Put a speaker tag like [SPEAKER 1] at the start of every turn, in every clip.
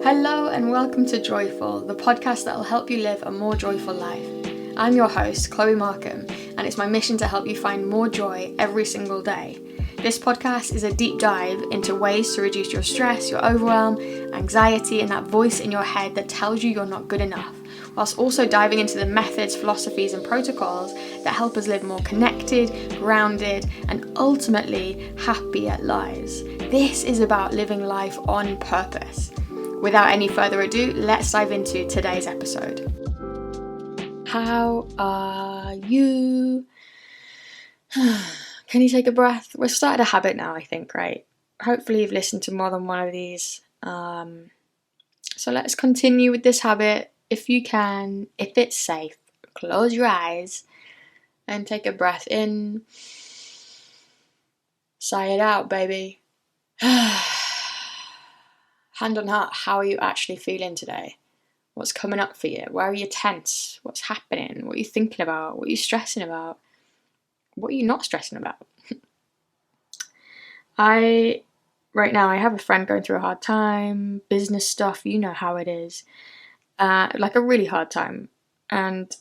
[SPEAKER 1] Hello and welcome to Joyful, the podcast that will help you live a more joyful life. I'm your host, Chloe Markham, and it's my mission to help you find more joy every single day. This podcast is a deep dive into ways to reduce your stress, your overwhelm, anxiety, and that voice in your head that tells you you're not good enough, whilst also diving into the methods, philosophies, and protocols that help us live more connected, grounded, and ultimately happier lives. This is about living life on purpose. Without any further ado, let's dive into today's episode. How are you? Can you take a breath? We've started a habit now, I think, right? Hopefully you've listened to more than one of these. So let's continue with this habit. If you can, if it's safe, close your eyes and take a breath in. Sigh it out, baby. Hand on heart, how are you actually feeling today? What's coming up for you? Where are you tense? What's happening? What are you thinking about? What are you stressing about? What are you not stressing about? Right now I have a friend going through a hard time, business stuff, you know how it is. Like a really hard time. And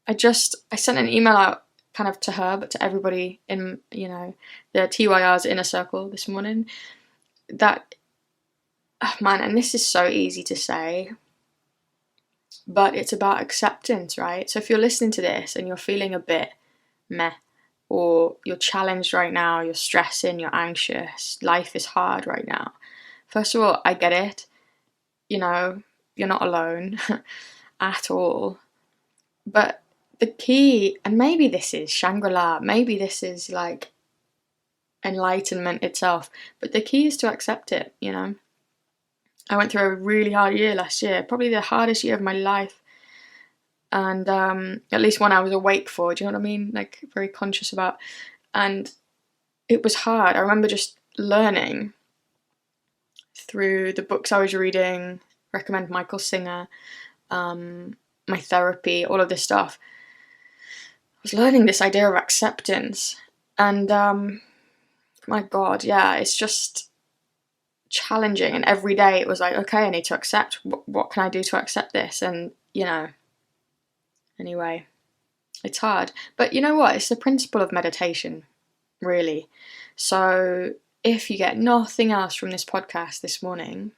[SPEAKER 1] I sent an email out kind of to her, but to everybody in, the TYR's inner circle this morning. That, man, and this is so easy to say, but it's about acceptance, right? So if you're listening to this and you're feeling a bit meh, or you're challenged right now, you're stressing, you're anxious, life is hard right now. First of all, I get it. You're not alone at all. But the key, and maybe this is Shangri-La, maybe this is like enlightenment itself, but the key is to accept it. I went through a really hard year last year, probably the hardest year of my life, and at least one I was awake for, do you know what I mean, like very conscious about, and it was hard. I remember just learning through the books I was reading, recommend Michael Singer, my therapy, all of this stuff. I was learning this idea of acceptance, and my God, yeah, it's just challenging. And every day it was like, okay, I need to accept. What can I do to accept this? And, anyway, it's hard. But you know what? It's the principle of meditation, really. So if you get nothing else from this podcast this morning,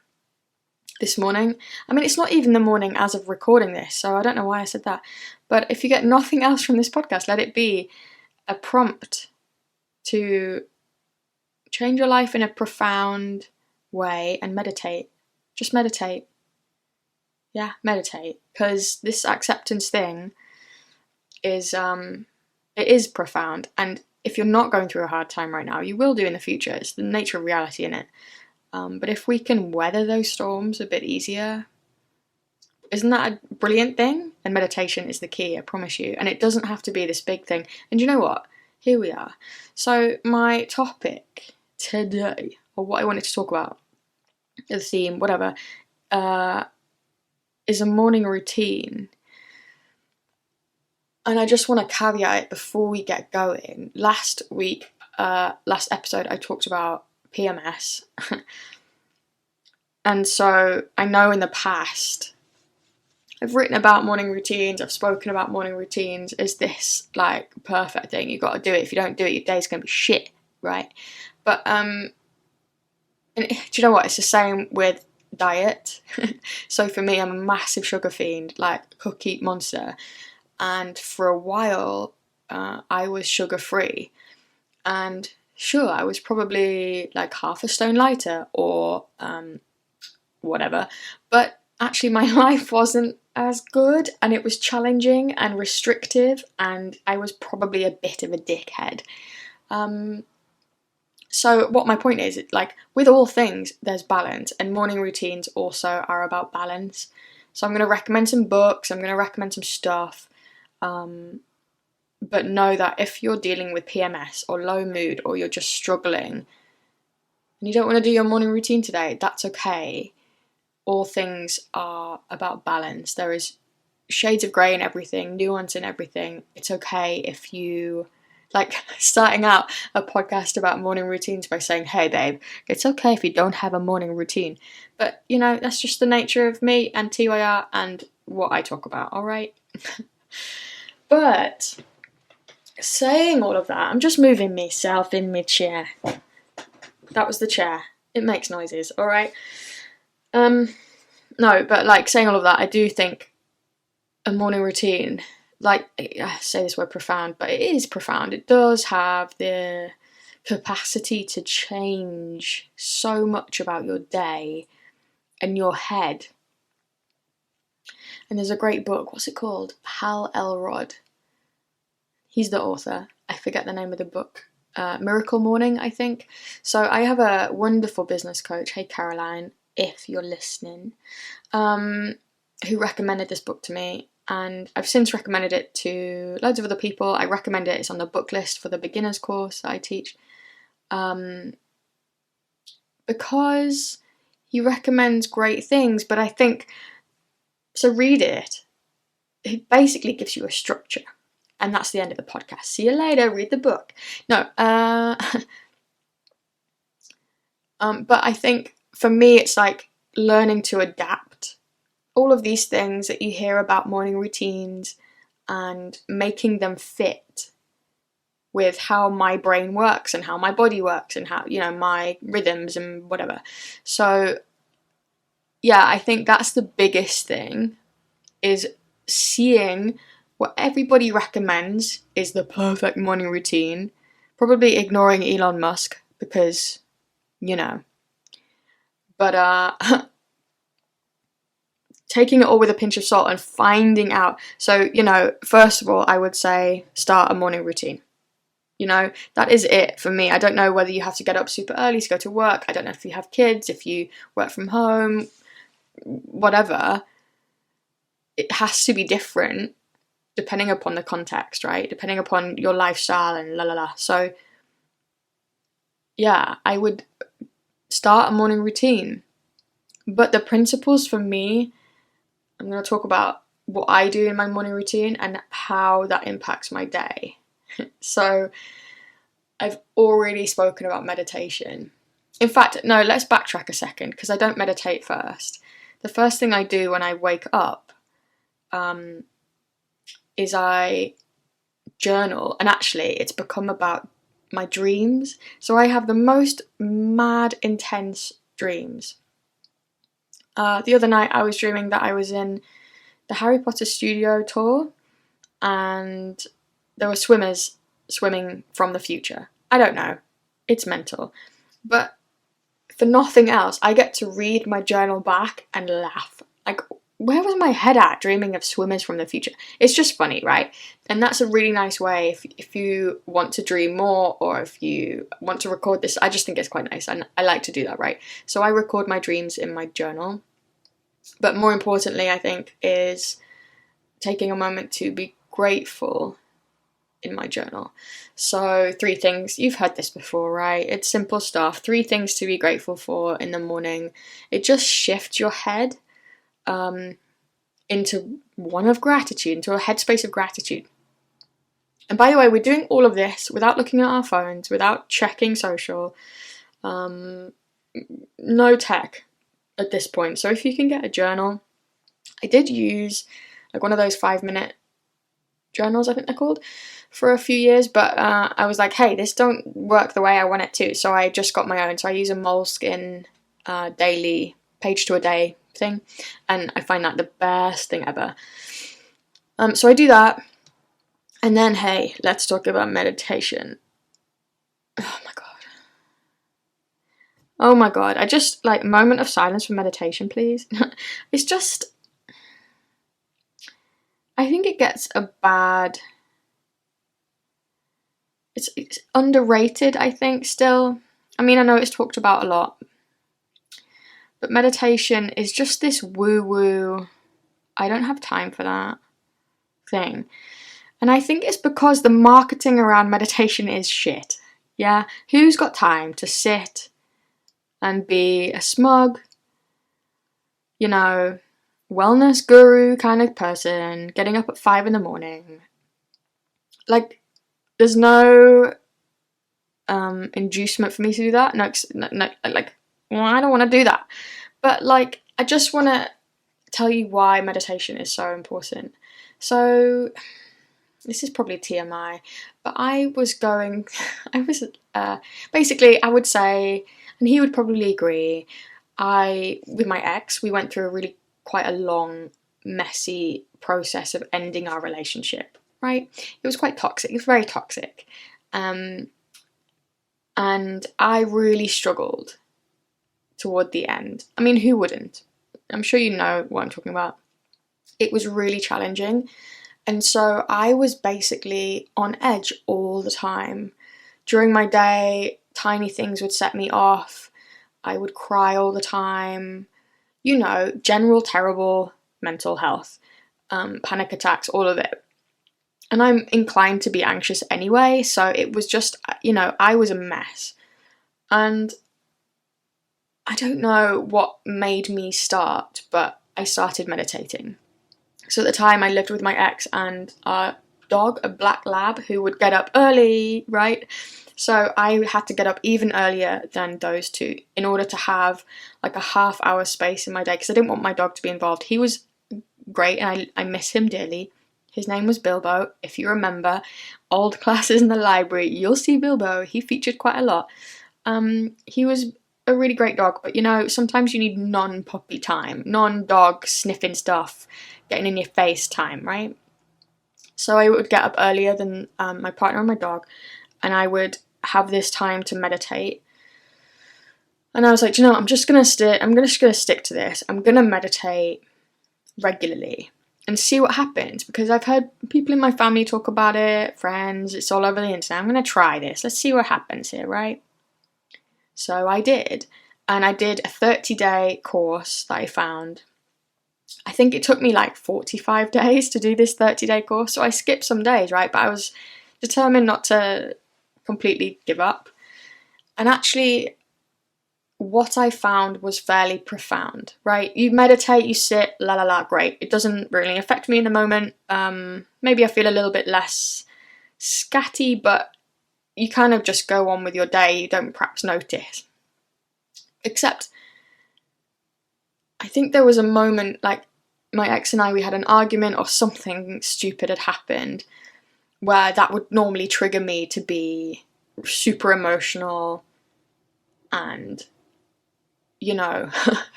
[SPEAKER 1] I mean, it's not even the morning as of recording this, so I don't know why I said that. But if you get nothing else from this podcast, let it be a prompt to change your life in a profound way and meditate. Just meditate. Yeah, meditate. Because this acceptance thing is, it is profound. And if you're not going through a hard time right now, you will do in the future. It's the nature of reality, innit? But if we can weather those storms a bit easier, isn't that a brilliant thing? And meditation is the key, I promise you. And it doesn't have to be this big thing. And you know what? Here we are. So my topic today, or what I wanted to talk about, the theme, whatever, is a morning routine. And I just want to caveat it before we get going. Last episode, I talked about PMS. And so I know in the past, I've written about morning routines, I've spoken about morning routines. Is this like perfect thing? You've got to do it. If you don't do it, your day's going to be shit, right? But, and do you know what? It's the same with diet. So for me, I'm a massive sugar fiend, like cookie monster. And for a while, I was sugar-free. And sure, I was probably like half a stone lighter or whatever. But actually my life wasn't as good, and it was challenging and restrictive, and I was probably a bit of a dickhead. So what my point is, like with all things, there's balance, and morning routines also are about balance. So I'm going to recommend some books, I'm going to recommend some stuff, but know that if you're dealing with PMS or low mood, or you're just struggling and you don't want to do your morning routine today, that's okay. All things are about balance. There is shades of grey in everything, nuance in everything. It's okay if you Like starting out a podcast about morning routines by saying, hey babe, it's okay if you don't have a morning routine. But you know, that's just the nature of me and TYR and what I talk about, alright? But saying all of that, I'm just moving myself in my chair. That was the chair. It makes noises, alright? No, but like saying all of that, I do think a morning routine, like, I say this word profound, but it is profound. It does have the capacity to change so much about your day and your head. And there's a great book, what's it called? Hal Elrod. He's the author. I forget the name of the book. Miracle Morning, I think. So I have a wonderful business coach, hey Caroline, if you're listening, who recommended this book to me. And I've since recommended it to loads of other people. I recommend it. It's on the book list for the beginners course that I teach. Because he recommends great things, but I think, so read it. It basically gives you a structure. And that's the end of the podcast. See you later, read the book. No, but I think for me it's like learning to adapt. All of these things that you hear about morning routines and making them fit with how my brain works and how my body works and how, you know, my rhythms and whatever. So yeah, I think that's the biggest thing, is seeing what everybody recommends is the perfect morning routine, probably ignoring Elon Musk because, you know, but taking it all with a pinch of salt and finding out. So, you know, first of all, I would say start a morning routine. You know, that is it for me. I don't know whether you have to get up super early to go to work. I don't know if you have kids, if you work from home, whatever. It has to be different depending upon the context, right? Depending upon your lifestyle and la la la. So, yeah, I would start a morning routine. But the principles for me, I'm going to talk about what I do in my morning routine and how that impacts my day. So, I've already spoken about meditation. In fact, no, let's backtrack a second because I don't meditate first. The first thing I do when I wake up is I journal, and actually it's become about my dreams. So I have the most mad, intense dreams. The other night I was dreaming that I was in the Harry Potter studio tour and there were swimmers swimming from the future. I don't know. It's mental. But for nothing else, I get to read my journal back and laugh. Like, where was my head at dreaming of swimmers from the future? It's just funny, right? And that's a really nice way if you want to dream more or if you want to record this. I just think it's quite nice and I like to do that, right? So I record my dreams in my journal. But more importantly, I think, is taking a moment to be grateful in my journal. So 3 things, you've heard this before, right? It's simple stuff. 3 things to be grateful for in the morning. It just shifts your head into one of gratitude, into a headspace of gratitude. And by the way, we're doing all of this without looking at our phones, without checking social, no tech at this point. So if you can get a journal, I did use like one of those 5-minute journals, I think they're called, for a few years, but I was like, hey, this don't work the way I want it to, so I just got my own. So I use a Moleskine daily page to a day thing, and I find that the best thing ever. So I do that, and then, hey, let's talk about meditation. Oh my god, I just, like, moment of silence for meditation, please. It's just, I think it gets a bad, it's underrated, I think, still. I mean, I know it's talked about a lot, but meditation is just this woo-woo, I don't have time for that thing. And I think it's because the marketing around meditation is shit. Yeah? Who's got time to sit and be a smug, you know, wellness guru kind of person, getting up at 5 in the morning? Like, there's no inducement for me to do that. No, like, well, I don't want to do that. But like, I just want to tell you why meditation is so important. So this is probably TMI, but I was basically, I would say, and he would probably agree, with my ex, we went through quite a long, messy process of ending our relationship, right? It was quite toxic. It was very toxic. And I really struggled toward the end. I mean, who wouldn't? I'm sure you know what I'm talking about. It was really challenging. And so I was basically on edge all the time. During my day, tiny things would set me off. I would cry all the time. You know, general terrible mental health, panic attacks, all of it. And I'm inclined to be anxious anyway, so it was just, I was a mess. And I don't know what made me start, but I started meditating. So at the time I lived with my ex and our dog, a black lab, who would get up early, right? So I had to get up even earlier than those two in order to have like a half-hour space in my day, because I didn't want my dog to be involved. He was great and I miss him dearly. His name was Bilbo. If you remember old classes in the library, you'll see Bilbo. He featured quite a lot. He was a really great dog, but sometimes you need non-puppy time, non-dog sniffing stuff, getting in your face time, right? So I would get up earlier than my partner and my dog, and I would have this time to meditate. And I was like, I'm just gonna stick to this. I'm gonna meditate regularly and see what happens, because I've heard people in my family talk about it, friends, it's all over the internet. I'm gonna try this. Let's see what happens here, right? So I did, and I did a 30-day course that I found. I think it took me like 45 days to do this 30-day course, so I skipped some days, right? But I was determined not to completely give up. And actually, what I found was fairly profound, right? You meditate, you sit, la la la, great. It doesn't really affect me in the moment. Maybe I feel a little bit less scatty, but you kind of just go on with your day. You don't perhaps notice. Except, I think there was a moment, like my ex and I, we had an argument or something stupid had happened where that would normally trigger me to be super emotional and,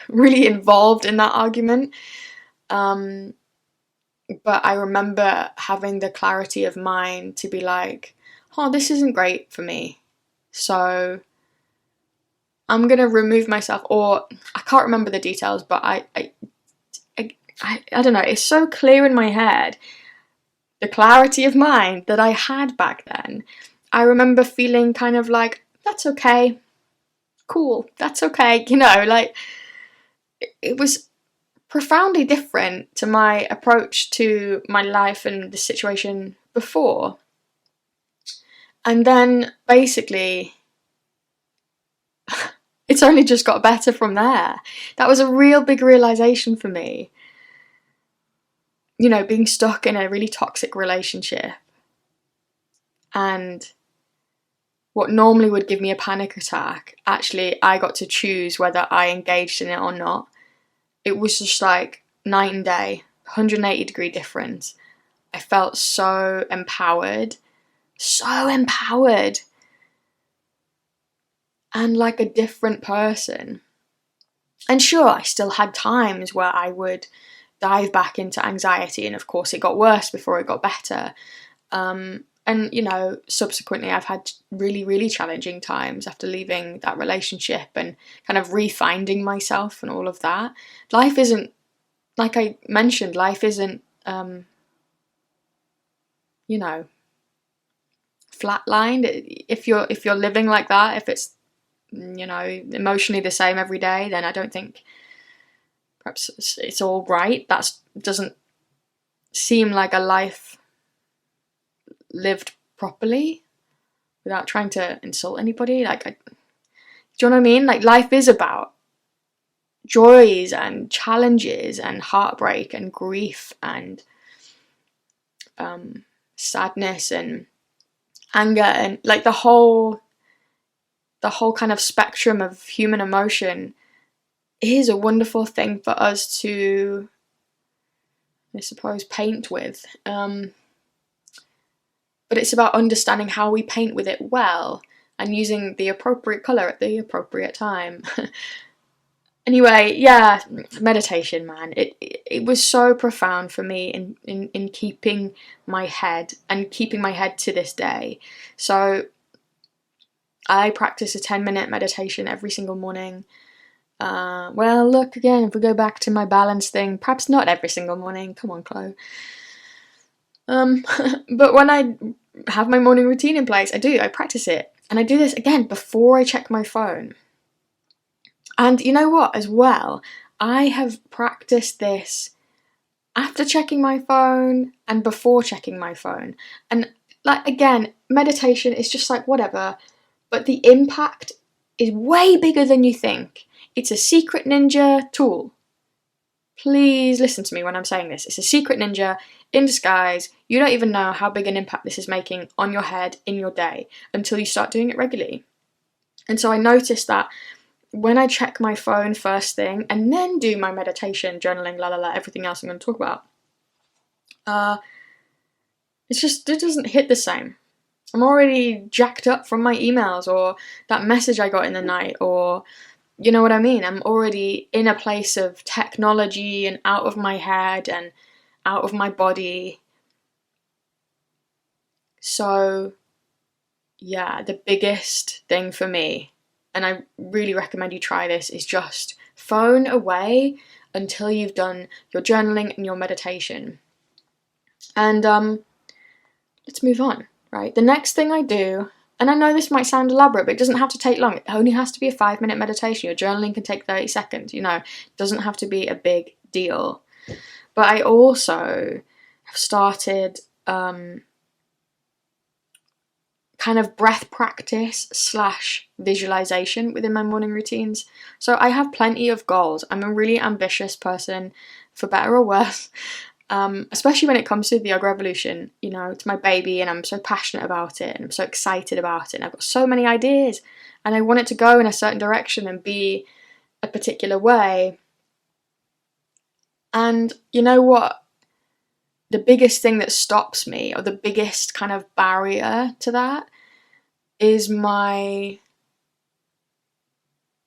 [SPEAKER 1] really involved in that argument. But I remember having the clarity of mind to be like, oh, this isn't great for me. So I'm going to remove myself, or I can't remember the details, but I don't know, it's so clear in my head, the clarity of mind that I had back then. I remember feeling kind of like, that's okay, cool, that's okay, like, it was profoundly different to my approach to my life and the situation before. And then basically it's only just got better from there. That was a real big realization for me. Being stuck in a really toxic relationship, and what normally would give me a panic attack, actually I got to choose whether I engaged in it or not. It was just like night and day, 180-degree difference. I felt so empowered, and like a different person. And sure, I still had times where I would dive back into anxiety, and of course it got worse before it got better. And subsequently I've had really, really challenging times after leaving that relationship and kind of refinding myself and all of that. Life isn't, like I mentioned, flatlined. If you're living like that, if it's emotionally the same every day, then I don't think perhaps it's all right. That doesn't seem like a life lived properly, without trying to insult anybody. Do you know what I mean? Like, life is about joys and challenges and heartbreak and grief and sadness and anger, and like the whole kind of spectrum of human emotion is a wonderful thing for us to, I suppose, paint with. But it's about understanding how we paint with it well and using the appropriate colour at the appropriate time. Anyway, yeah, meditation, man. It was so profound for me in keeping my head, and keeping my head to this day. So I practice a 10-minute meditation every single morning. Well, look, again, if we go back to my balance thing, perhaps not every single morning. Come on, Chloe. But when I have my morning routine in place, I practice it. And I do this, again, before I check my phone. And you know what, as well, I have practiced this after checking my phone and before checking my phone. And like, again, meditation is just like whatever, but the impact is way bigger than you think. It's a secret ninja tool. Please listen to me when I'm saying this. It's a secret ninja in disguise. You don't even know how big an impact this is making on your head in your day until you start doing it regularly. And so I noticed that when I check my phone first thing and then do my meditation, journaling, everything else I'm going to talk about, it doesn't hit the same. I'm already jacked up from my emails or that message I got in the night, or you know what I mean? I'm already in a place of technology and out of my head and out of my body. So yeah, the biggest thing for me, and I really recommend you try this, is just phone away until you've done your journaling and your meditation. And let's move on, right? The next thing I do, and I know this might sound elaborate, but it doesn't have to take long. It only has to be a 5-minute meditation. Your journaling can take 30 seconds, it doesn't have to be a big deal. But I also have started kind of breath practice / visualization within my morning routines. So I have plenty of goals. I'm a really ambitious person, for better or worse, especially when it comes to the Yoga Revolution. It's my baby and I'm so passionate about it and I'm so excited about it and I've got so many ideas and I want it to go in a certain direction and be a particular way. And you know what? The biggest thing that stops me, or the biggest kind of barrier to that, is my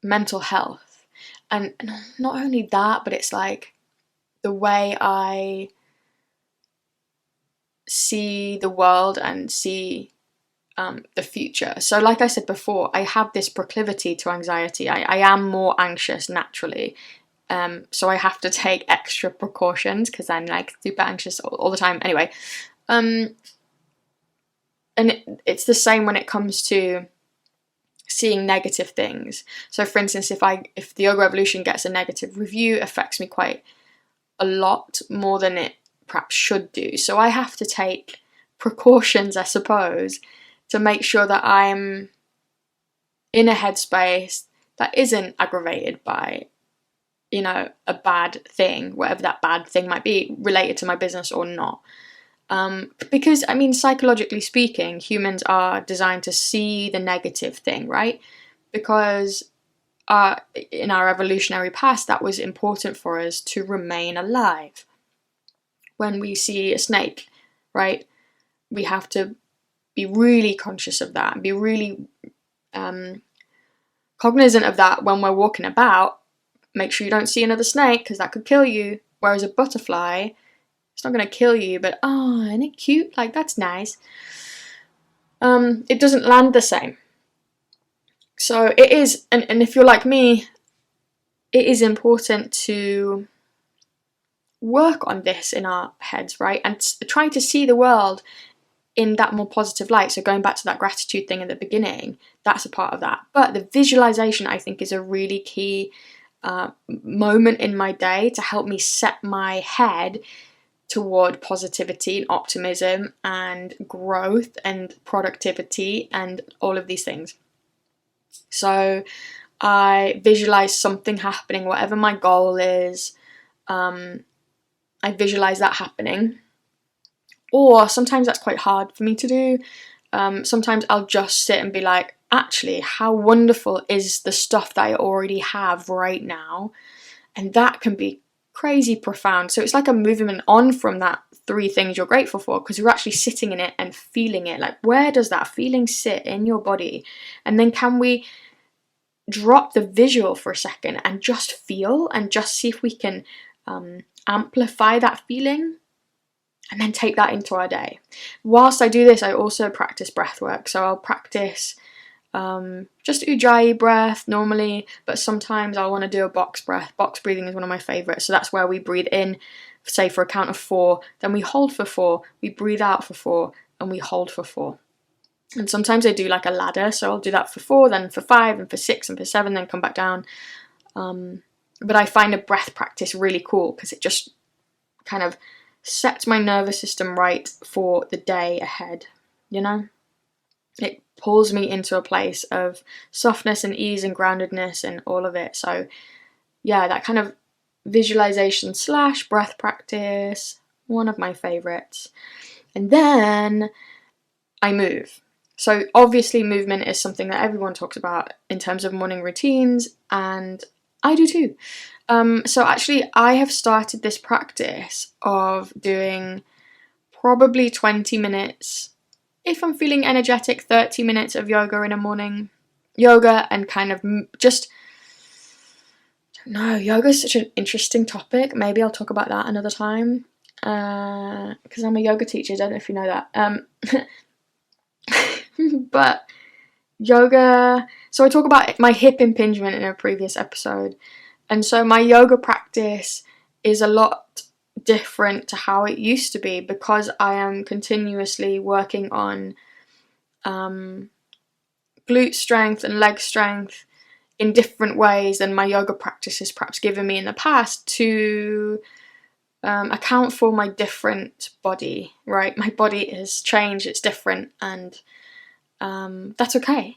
[SPEAKER 1] mental health. And not only that, but it's like the way I see the world and see the future. So like I said before, I have this proclivity to anxiety. I am more anxious naturally. So I have to take extra precautions because I'm like super anxious all the time. Anyway, and it's the same when it comes to seeing negative things. So for instance, if the Yoga Revolution gets a negative review, it affects me quite a lot more than it perhaps should do. So I have to take precautions, I suppose, to make sure that I'm in a headspace that isn't aggravated by a bad thing, whatever that bad thing might be, related to my business or not. Because, psychologically speaking, humans are designed to see the negative thing, right? Because in our evolutionary past, that was important for us to remain alive. When we see a snake, right, we have to be really conscious of that and be really cognizant of that when we're walking about. Make sure you don't see another snake because that could kill you. Whereas a butterfly, it's not going to kill you, but isn't it cute? Like, that's nice. It doesn't land the same. So it is, and if you're like me, it is important to work on this in our heads, right? And try to see the world in that more positive light. So going back to that gratitude thing at the beginning, that's a part of that. But the visualization, I think, is a really key moment in my day to help me set my head toward positivity and optimism and growth and productivity and all of these things. So I visualize something happening, whatever my goal is. I visualize that happening. Or sometimes that's quite hard for me to do. sometimes I'll just sit and be like, actually, how wonderful is the stuff that I already have right now? And that can be crazy profound. So it's like a movement on from that 3 things you're grateful for, because you're actually sitting in it and feeling it. Like, where does that feeling sit in your body? And then can we drop the visual for a second and just feel, and just see if we can amplify that feeling, and then take that into our day. Whilst I do this, I also practice breath work. So I'll practice just Ujjayi breath normally, but sometimes I want to do a box breath. Box breathing is one of my favourites. So that's where we breathe in, say for a count of 4, then we hold for 4, we breathe out for 4, and we hold for 4. And sometimes I do like a ladder, so I'll do that for 4, then for 5, and for 6, and for 7, then come back down. But I find a breath practice really cool because it just kind of sets my nervous system right for the day ahead, you know? It pulls me into a place of softness and ease and groundedness and all of it. So yeah, that kind of visualization / breath practice, one of my favorites. And then I move. So obviously movement is something that everyone talks about in terms of morning routines, and I do too. So actually I have started this practice of doing probably 20 minutes, if I'm feeling energetic, 30 minutes of yoga in a morning. Yoga and kind of just, no, yoga is such an interesting topic. Maybe I'll talk about that another time, because I'm a yoga teacher, I don't know if you know that. But yoga, so I talk about my hip impingement in a previous episode, and so my yoga practice is a lot different to how it used to be, because I am continuously working on glute strength and leg strength in different ways than my yoga practice has perhaps given me in the past, to account for my different body, right? My body has changed, it's different, and that's okay.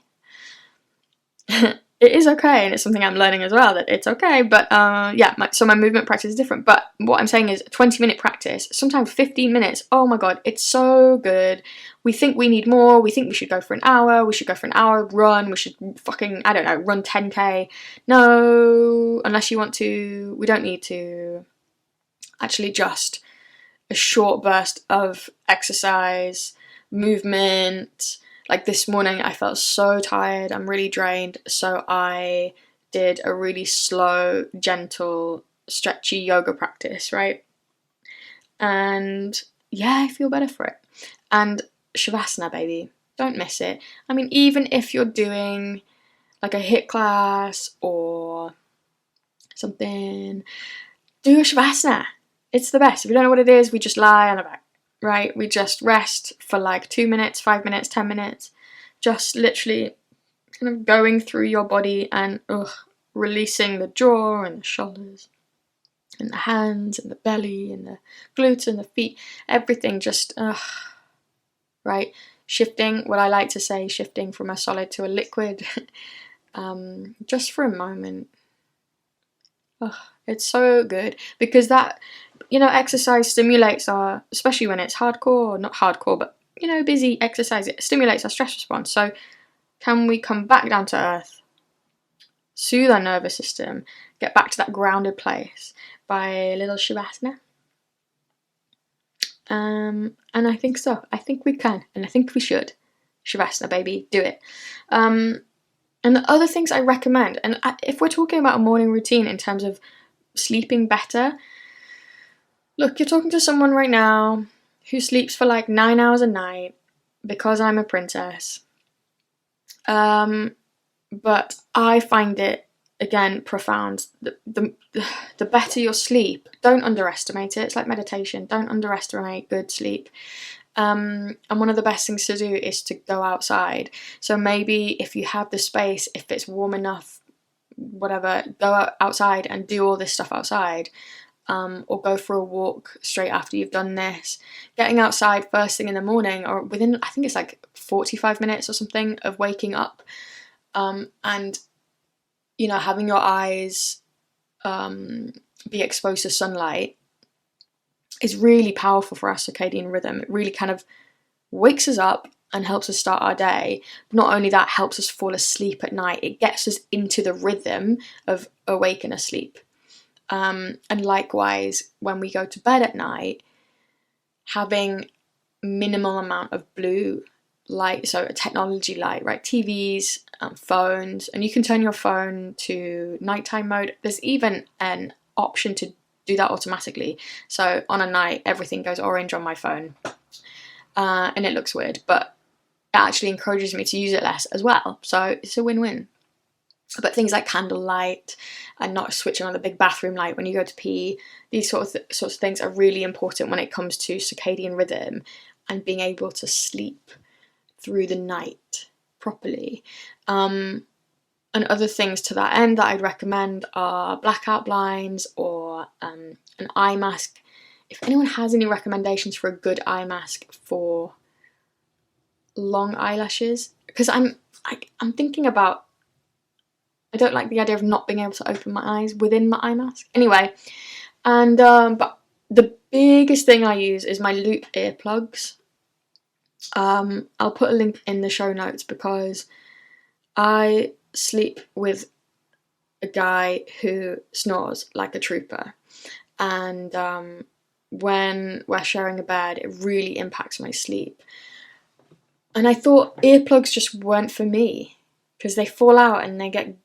[SPEAKER 1] It is okay, and it's something I'm learning as well, that it's okay, but yeah, so my movement practice is different. But what I'm saying is 20-minute practice, sometimes 15 minutes, oh my god, it's so good. We think we need more, we think we should go for an hour, run, we should fucking, I don't know, run 10k. No, unless you want to, we don't need to. Actually, just a short burst of exercise, movement. Like this morning I felt so tired, I'm really drained, so I did a really slow, gentle, stretchy yoga practice, right? And yeah, I feel better for it. And Shavasana, baby, don't miss it. I mean, even if you're doing like a HIIT class or something, do a Shavasana. It's the best. If you don't know what it is, we just lie on our back, right? We just rest for like 2 minutes, 5 minutes, 10 minutes, just literally kind of going through your body and releasing the jaw and the shoulders and the hands and the belly and the glutes and the feet, everything just, right? Shifting, what I like to say, shifting from a solid to a liquid, just for a moment. It's so good, because that, exercise stimulates our, especially when it's hardcore, not hardcore, but, busy exercise, it stimulates our stress response. So can we come back down to earth, soothe our nervous system, get back to that grounded place by a little Shavasana? And I think so. I think we can, and I think we should. Shavasana, baby, do it. And the other things I recommend, and if we're talking about a morning routine in terms of sleeping better, look, you're talking to someone right now who sleeps for like 9 hours a night because I'm a princess. But I find it, again, profound. The better your sleep, don't underestimate it. It's like meditation. Don't underestimate good sleep. And one of the best things to do is to go outside. So maybe if you have the space, if it's warm enough, whatever, go outside and do all this stuff outside. Or go for a walk straight after you've done this. Getting outside first thing in the morning, or within, I think it's like 45 minutes or something of waking up, and having your eyes be exposed to sunlight is really powerful for our circadian rhythm. It really kind of wakes us up and helps us start our day. Not only that, helps us fall asleep at night. It gets us into the rhythm of awake and asleep. And likewise, when we go to bed at night, having minimal amount of blue light, so a technology light, right? TVs, phones, and you can turn your phone to nighttime mode. There's even an option to do that automatically. So on a night, everything goes orange on my phone, and it looks weird, but it actually encourages me to use it less as well. So it's a win-win. But things like candlelight and not switching on the big bathroom light when you go to pee, these sorts of things are really important when it comes to circadian rhythm and being able to sleep through the night properly. And other things to that end that I'd recommend are blackout blinds or an eye mask. If anyone has any recommendations for a good eye mask for long eyelashes, because I'm thinking about, I don't like the idea of not being able to open my eyes within my eye mask. Anyway, and but the biggest thing I use is my Loop earplugs. I'll put a link in the show notes because I sleep with a guy who snores like a trooper, and when we're sharing a bed, it really impacts my sleep. And I thought earplugs just weren't for me because they fall out and they get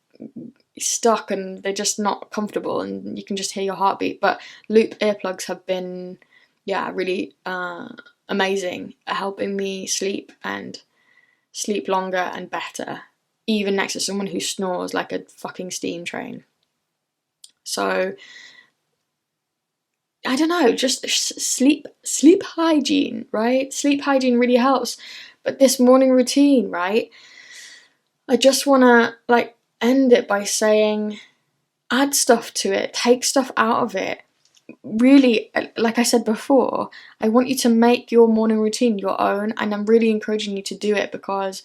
[SPEAKER 1] stuck and they're just not comfortable and you can just hear your heartbeat. But Loop earplugs have been, really amazing at helping me sleep and sleep longer and better, even next to someone who snores like a fucking steam train. So I don't know, just sleep hygiene, right? Sleep hygiene really helps. But this morning routine, right? I just want to end it by saying add stuff to it, take stuff out of it. Really, like I said before, I want you to make your morning routine your own, and I'm really encouraging you to do it because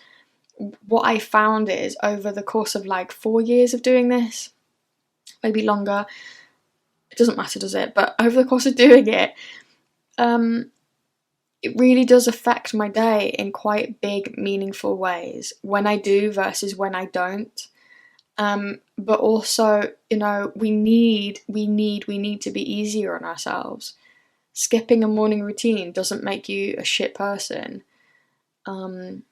[SPEAKER 1] what I found is over the course of 4 years of doing this, maybe longer, it doesn't matter, does it? But over the course of doing it, it really does affect my day in quite big, meaningful ways when I do versus when I don't. But also, we need to be easier on ourselves. Skipping a morning routine doesn't make you a shit person. But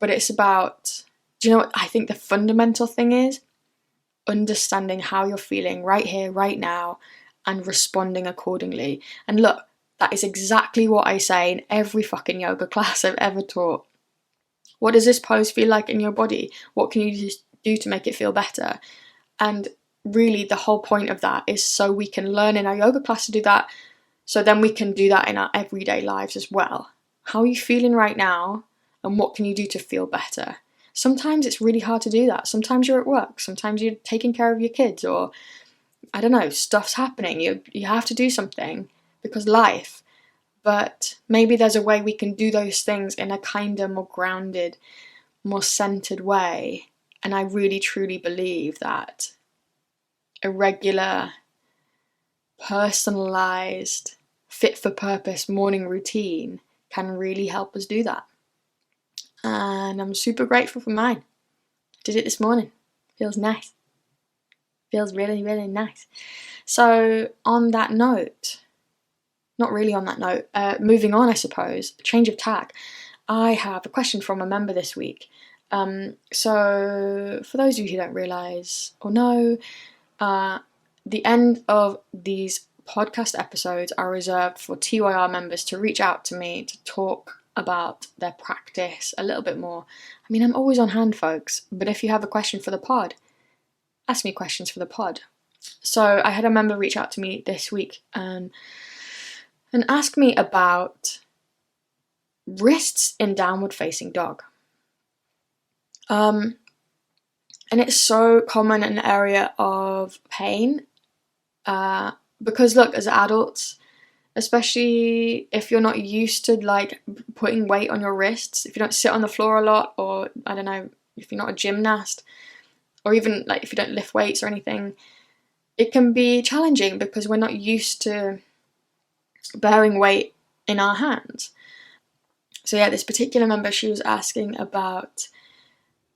[SPEAKER 1] it's about, do you know what I think the fundamental thing is? Understanding how you're feeling right here, right now, and responding accordingly. And look, that is exactly what I say in every fucking yoga class I've ever taught. What does this pose feel like in your body? What can you do to make it feel better? And really the whole point of that is so we can learn in our yoga class to do that, so then we can do that in our everyday lives as well. How are you feeling right now? And what can you do to feel better? Sometimes it's really hard to do that. Sometimes you're at work. Sometimes you're taking care of your kids, or I don't know, stuff's happening. You have to do something because life. But maybe there's a way we can do those things in a kinder, more grounded, more centered way. And I really truly believe that a regular, personalized, fit for purpose morning routine can really help us do that. And I'm super grateful for mine. Did it this morning. Feels nice. Feels really, really nice. So on that note, not really on that note, moving on, I suppose, change of tack. I have a question from a member this week. So for those of you who don't realise or know, the end of these podcast episodes are reserved for TYR members to reach out to me to talk about their practice a little bit more. I mean, I'm always on hand, folks, but if you have a question for the pod, ask me questions for the pod. So I had a member reach out to me this week and ask me about wrists in downward facing dog. And it's so common an area of pain because look, as adults, especially if you're not used to putting weight on your wrists, if you don't sit on the floor a lot, or I don't know, if you're not a gymnast, or even if you don't lift weights or anything, it can be challenging because we're not used to bearing weight in our hands. So yeah, this particular member, she was asking about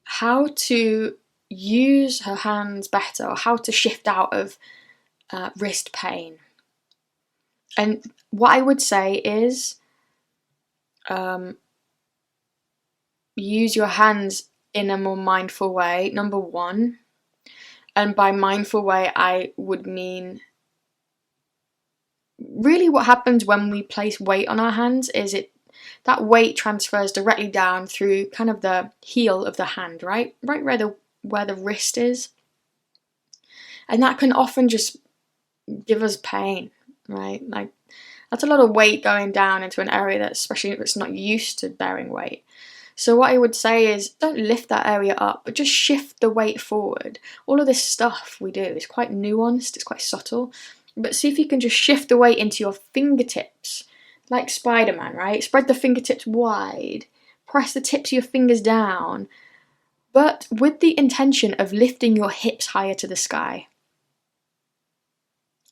[SPEAKER 1] how to use her hands better, or how to shift out of wrist pain. And what I would say is use your hands in a more mindful way, number one. And by mindful way, I would mean really what happens when we place weight on our hands is that weight transfers directly down through kind of the heel of the hand, right where the wrist is, and that can often just give us pain, right? Like, that's a lot of weight going down into an area that, especially if it's not used to bearing weight. So what I would say is, don't lift that area up, but just shift the weight forward. All of this stuff we do is quite nuanced, it's quite subtle, but see if you can just shift the weight into your fingertips, like Spider-Man, right? Spread the fingertips wide, press the tips of your fingers down, but with the intention of lifting your hips higher to the sky.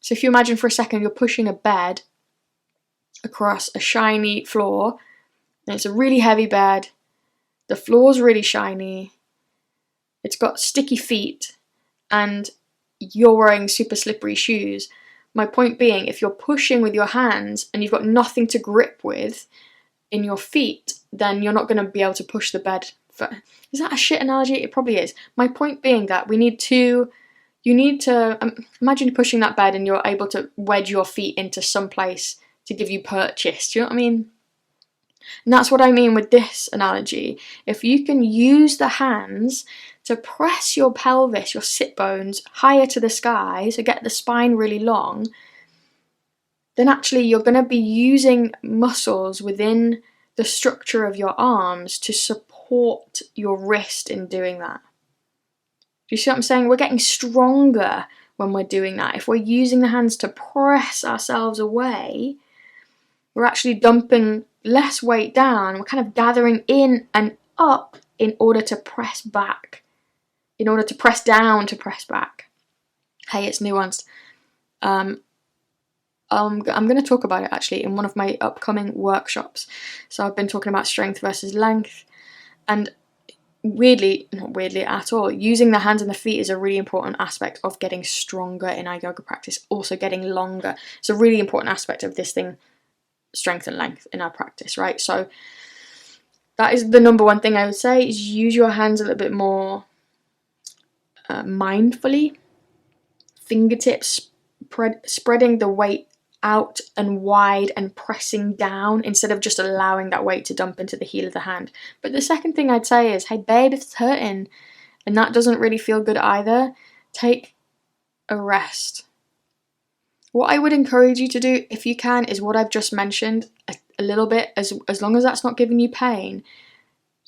[SPEAKER 1] So if you imagine for a second you're pushing a bed across a shiny floor, and it's a really heavy bed, the floor's really shiny, it's got sticky feet, and you're wearing super slippery shoes. My point being, if you're pushing with your hands and you've got nothing to grip with in your feet, then you're not going to be able to push the bed. Is that a shit analogy? It probably is. My point being that you need to imagine pushing that bed and you're able to wedge your feet into some place to give you purchase. Do you know what I mean? And that's what I mean with this analogy. If you can use the hands to press your pelvis, your sit bones, higher to the sky, so get the spine really long, then actually you're going to be using muscles within the structure of your arms to support your wrist in doing that. Do you see what I'm saying? We're getting stronger when we're doing that. If we're using the hands to press ourselves away, we're actually dumping less weight down. We're kind of gathering in and up in order to press back, in order to press down to press back. Hey, it's nuanced. I'm going to talk about it actually in one of my upcoming workshops. So I've been talking about strength versus length, and not weirdly at all, using the hands and the feet is a really important aspect of getting stronger in our yoga practice, also getting longer. It's a really important aspect of this thing, strength and length in our practice, right? So that is the number one thing I would say, is use your hands a little bit more mindfully. Fingertips, spreading the weight out and wide and pressing down instead of just allowing that weight to dump into the heel of the hand. But the second thing I'd say is, hey babe, if it's hurting and that doesn't really feel good either, take a rest. What I would encourage you to do, if you can, is what I've just mentioned a little bit, as long as that's not giving you pain,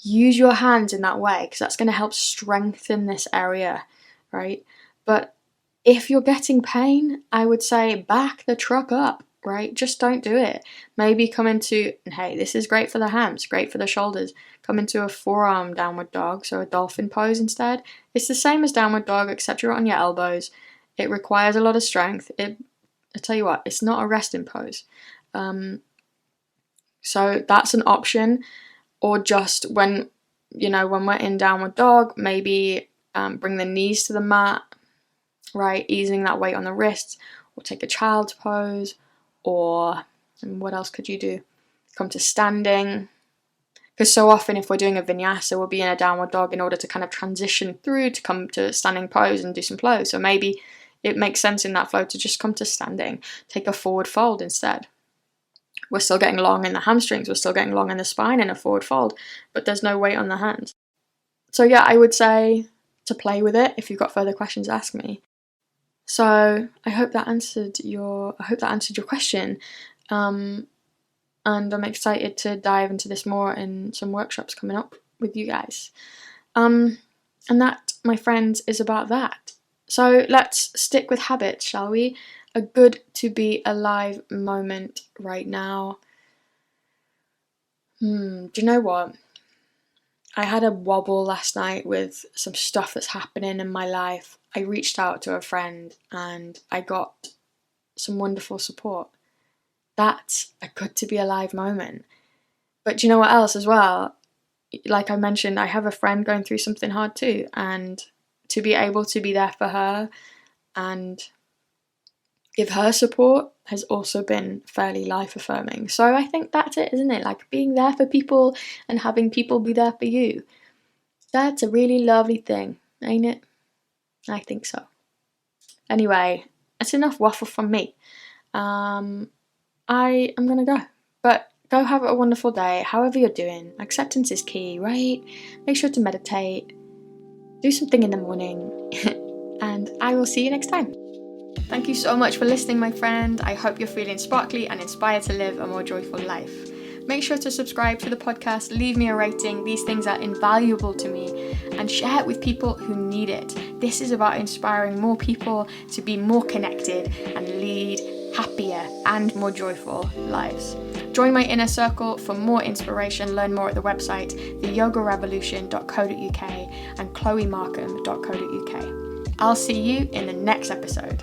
[SPEAKER 1] use your hands in that way, because that's going to help strengthen this area, right? But if you're getting pain, I would say back the truck up, right? Just don't do it. Maybe come into, hey, this is great for the hams, great for the shoulders. Come into a forearm downward dog, so a dolphin pose instead. It's the same as downward dog, except you're on your elbows. It requires a lot of strength. I tell you what, it's not a resting pose. So that's an option. Or just when we're in downward dog, maybe bring the knees to the mat, right, easing that weight on the wrists, or take a child's pose, or what else could you do? Come to standing, because so often if we're doing a vinyasa, we'll be in a downward dog in order to kind of transition through to come to standing pose and do some flow. So maybe it makes sense in that flow to just come to standing, take a forward fold instead. We're still getting long in the hamstrings, we're still getting long in the spine in a forward fold, but there's no weight on the hands. So yeah, I would say to play with it. If you've got further questions, ask me. So I hope that answered your question, and I'm excited to dive into this more in some workshops coming up with you guys. And that, my friends, is about that. So let's stick with habits, shall we? A good to be alive moment right now. Do you know what? I had a wobble last night with some stuff that's happening in my life. I reached out to a friend and I got some wonderful support. That's a good to be alive moment. But do you know what else as well? Like I mentioned, I have a friend going through something hard too, and to be able to be there for her and give her support has also been fairly life affirming. So I think that's it, isn't it? Like being there for people and having people be there for you. That's a really lovely thing, ain't it? I think so. Anyway, that's enough waffle from me. I am gonna go. But go have a wonderful day, however you're doing. Acceptance is key, right? Make sure to meditate, do something in the morning, and I will see you next time. Thank you so much for listening, my friend. I hope you're feeling sparkly and inspired to live a more joyful life. Make sure to subscribe to the podcast, leave me a rating. These things are invaluable to me, and share it with people who need it. This is about inspiring more people to be more connected and lead happier and more joyful lives. Join my inner circle for more inspiration. Learn more at the website theyogarevolution.co.uk and chloemarkham.co.uk. I'll see you in the next episode.